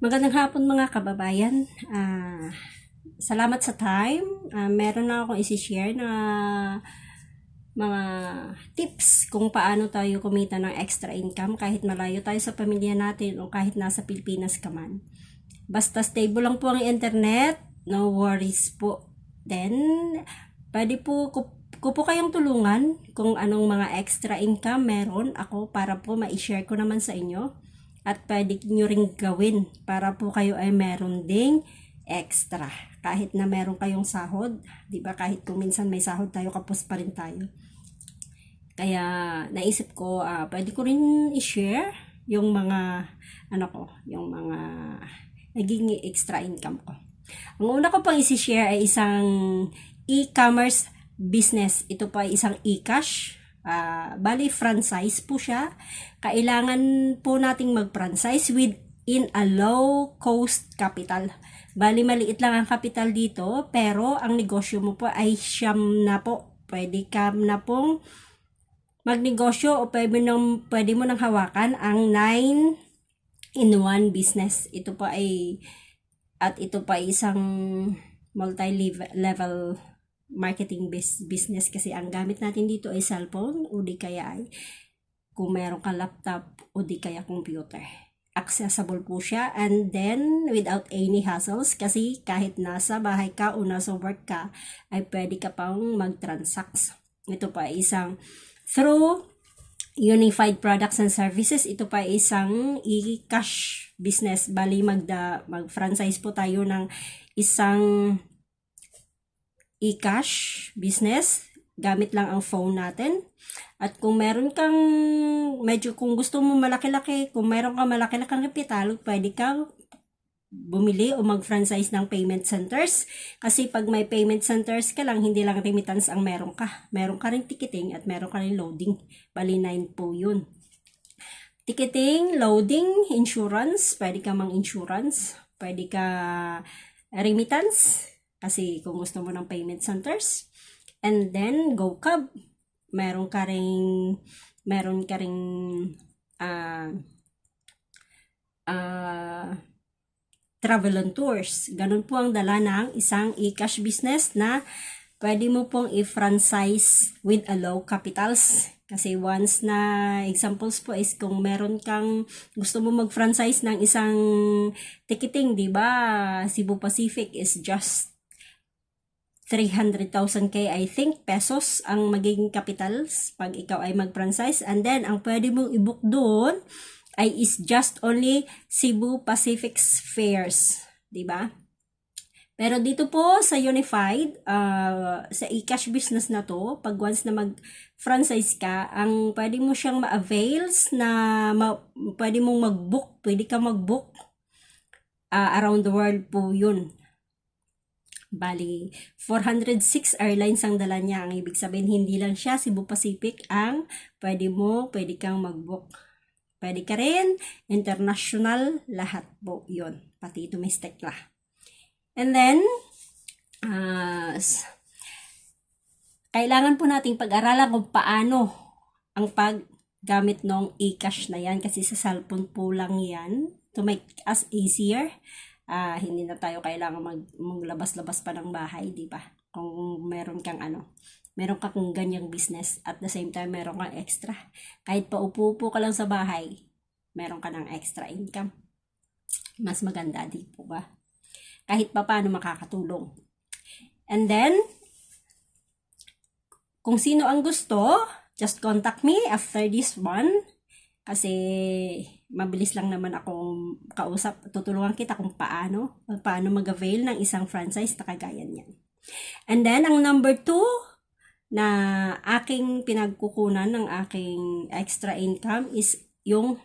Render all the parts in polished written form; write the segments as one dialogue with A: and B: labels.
A: Magandang hapon mga kababayan. Salamat sa time. Meron na akong isi-share na mga tips kung paano tayo kumita ng extra income kahit malayo tayo sa pamilya natin o kahit nasa Pilipinas ka man. Basta stable lang po ang internet, no worries po. Then, pwede po ko po kayong tulungan kung anong mga extra income meron ako para po ma-share ko naman sa inyo. At pwede nyo ring gawin para po kayo ay meron ding extra. Kahit na meron kayong sahod, di ba? Kahit kung minsan may sahod tayo, kapos pa rin tayo. Kaya naisip ko, pwede ko rin i-share yung mga, yung mga naging extra income ko. Ang una ko pang isi-share ay isang e-commerce business. Ito pa ay isang e-cash. Bali, franchise po siya. Kailangan po nating mag-franchise within a low-cost capital. Bali, maliit lang ang capital dito, pero ang negosyo mo po ay siyam na po. Pwede ka na pong magnegosyo o pwede mo nang hawakan ang 9-in-1 business. Ito pa ay isang multi-level marketing business kasi ang gamit natin dito ay cellphone o di kaya ay kung meron kang laptop o di kaya computer. Accessible po siya and then without any hassles kasi kahit nasa bahay ka o nasa work ka ay pwede ka pang mag-transact. Ito pa ay isang through Unified Products and Services. Ito pa ay isang e-cash business. Bali mag-franchise po tayo ng isang e-cash business gamit lang ang phone natin. At kung meron kang kung gusto mo malaki-laki, kung meron kang malaki-lakang kapital, pwede kang bumili o mag-franchise ng payment centers. Kasi pag may payment centers ka lang, hindi lang remittance ang meron ka. Meron ka rin ticketing at meron ka rin loading. Bali 9 po yun. Ticketing, loading, insurance, pwede ka mang-insurance, pwede ka remittance, kasi kung gusto mo ng payment centers. And then, GoCab. Meron ka ring travel and tours. Ganun po ang dala ng isang e-cash business na pwede mo pong i-franchise with a low capitals. Kasi once na examples po is kung meron kang gusto mo mag-franchise ng isang ticketing, di ba? Cebu Pacific is just 300,000 I think, pesos ang magiging capitals pag ikaw ay mag-franchise. And then, ang pwede mong i-book doon ay is just only Cebu Pacific's fares. Diba? Pero dito po sa Unified, sa e-cash business na to, pag once na mag-franchise ka, ang pwede mo siyang ma-avails na pwede mong mag-book, pwede ka mag-book around the world po yun. Bali, 406 airlines ang dala niya. Ang ibig sabihin, hindi lang siya Cebu Pacific ang pwede kang mag-book. Pwede ka rin, international, lahat po yun. Pati domestic lah. And then, kailangan po nating pag-aralan kung paano ang paggamit ng e-cash na yan. Kasi sa cellphone po lang yan to make us easier. Hindi na tayo kailangan maglabas-labas pa ng bahay, di ba? Kung meron kang ganyang business at the same time meron kang extra. Kahit pa upo-upo ka lang sa bahay, meron ka ng extra income. Mas maganda, di po ba? Kahit pa paano makakatulong. And then, kung sino ang gusto, just contact me after this one. Kasi mabilis lang naman akong kausap. Tutulungan kita kung paano mag-avail ng isang franchise na kagaya niyan. And then, ang number 2 na aking pinagkukunan ng aking extra income is yung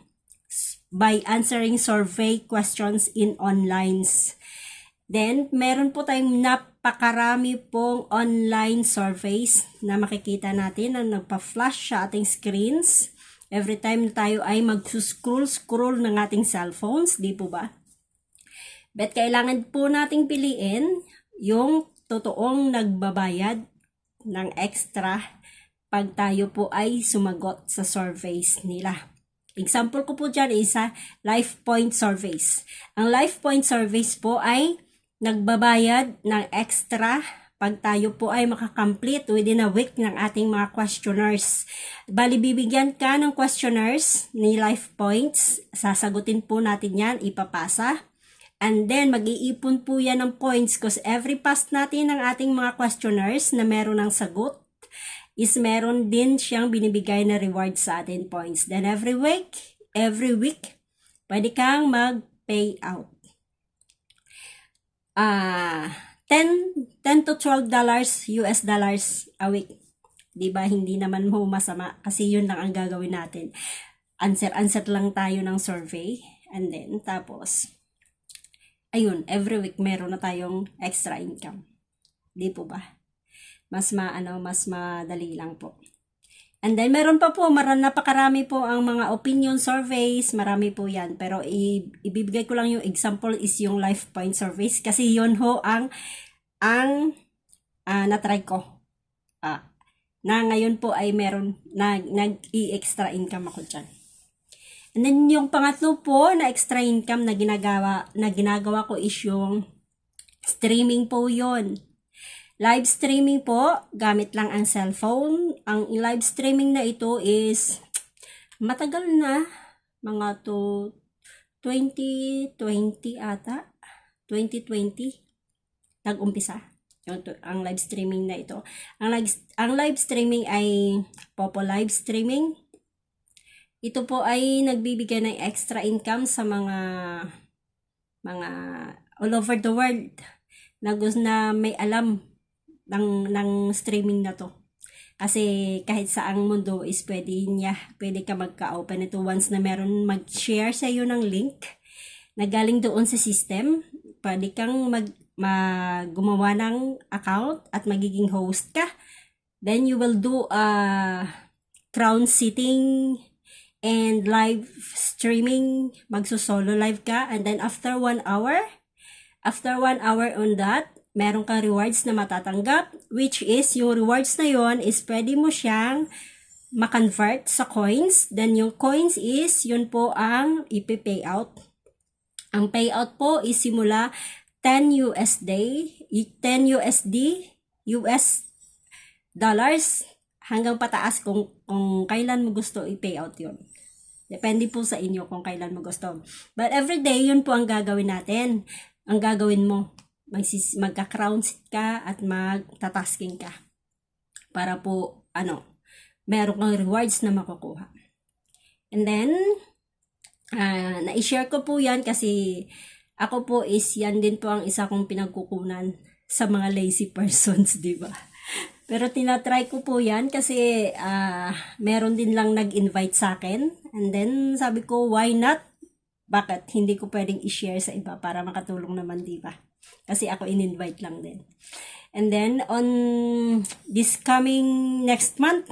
A: by answering survey questions in onlines. Then, meron po tayong napakarami pong online surveys na makikita natin na nagpa-flash sa ating screens every time na tayo ay mag-scroll ng ating cellphones, di po ba? But kailangan po nating piliin yung totoong nagbabayad ng extra pag tayo po ay sumagot sa surveys nila. Example ko po dyan is sa Life Point Surveys. Ang Life Point Surveys po ay nagbabayad ng extra pag tayo po ay makakomplete within a week ng ating mga questionnaires. Bali, bibigyan ka ng questionnaires ni Life Points. Sasagutin po natin yan, ipapasa. And then, mag-iipon po yan ng points because every pass natin ng ating mga questionnaires na meron ng sagot is meron din siyang binibigay na reward sa ating points. Then, every week, pwede kang mag-pay out. 10 to $12 US dollars a week. Diba? Hindi naman mo masama kasi yun lang ang gagawin natin. Answer lang tayo ng survey. And then, tapos, ayun, every week meron na tayong extra income. Di po ba? Mas madali lang po. And then, meron pa po, napakarami po ang mga opinion surveys, marami po yan. Pero, ibibigay ko lang yung example is yung Life Point Surveys. Kasi yun ho ang na-try ko. Na ngayon po ay meron, nag-i-extra income ako dyan. And then, yung pangatlo po na extra income na ginagawa ko is yung streaming po yun. Live streaming po, gamit lang ang cellphone. Ang live streaming na ito is matagal na, mga 2020 ata, 2020 nag-umpisa ang live streaming na ito. Ang live streaming ay Popo Live Streaming. Ito po ay nagbibigay ng extra income sa mga all over the world na may alam ng streaming na to. Kasi kahit saang mundo is pwede ka magka-open ito once na meron mag-share sa iyo ng link na galing doon sa system. Pwede kang gumawa ng account at magiging host ka. Then you will do crown sitting and live streaming. Magso-solo live ka, and then after 1 hour on that, meron kang rewards na matatanggap, which is, yung rewards na yon is pwede mo siyang ma-convert sa coins. Then, yung coins is, yun po ang ipi-payout. Ang payout po is simula 10 USD, US dollars, hanggang pataas kung kailan mo gusto i-payout yun. Depende po sa inyo kung kailan mo gusto. But every day, yun po ang gagawin natin. Ang gagawin mo, magka-crown sit ka at magtatasking ka para po meron kang rewards na makukuha. And then na-share ko po yan kasi ako po is yan din po ang isa kong pinagkukunan sa mga lazy persons, di ba? Pero tinatry ko po yan kasi meron din lang nag-invite sa akin, and then sabi ko, why not? Bakit hindi ko pwedeng i-share sa iba para makatulong naman, di ba? Kasi ako in-invite lang din. And then, on this coming next month,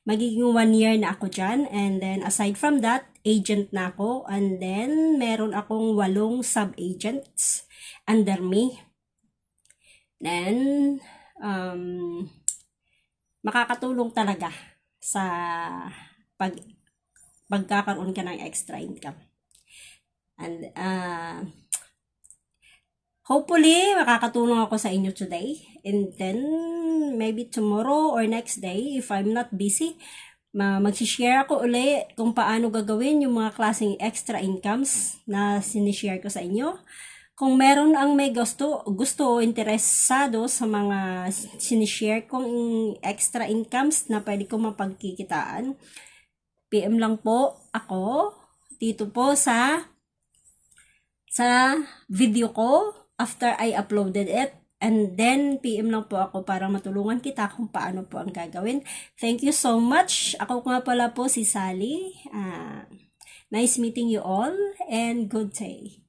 A: magiging 1 year na ako dyan. And then, aside from that, agent na ako. And then, meron akong 8 sub-agents under me. Then, makakatulong talaga sa pagkakaroon ka ng extra income. And, hopefully, makakatulong ako sa inyo today. And then, maybe tomorrow or next day, if I'm not busy, mag-share ako uli kung paano gagawin yung mga klaseng extra incomes na sinishare ko sa inyo. Kung meron ang may gusto o interesado sa mga sinishare kong extra incomes na pwede ko mapagkikitaan, PM lang po ako dito po sa video ko after I uploaded it, and then PM lang po ako para matulungan kita kung paano po ang gagawin. Thank you so much. Ako nga pala po si Sally. Nice meeting you all and good day.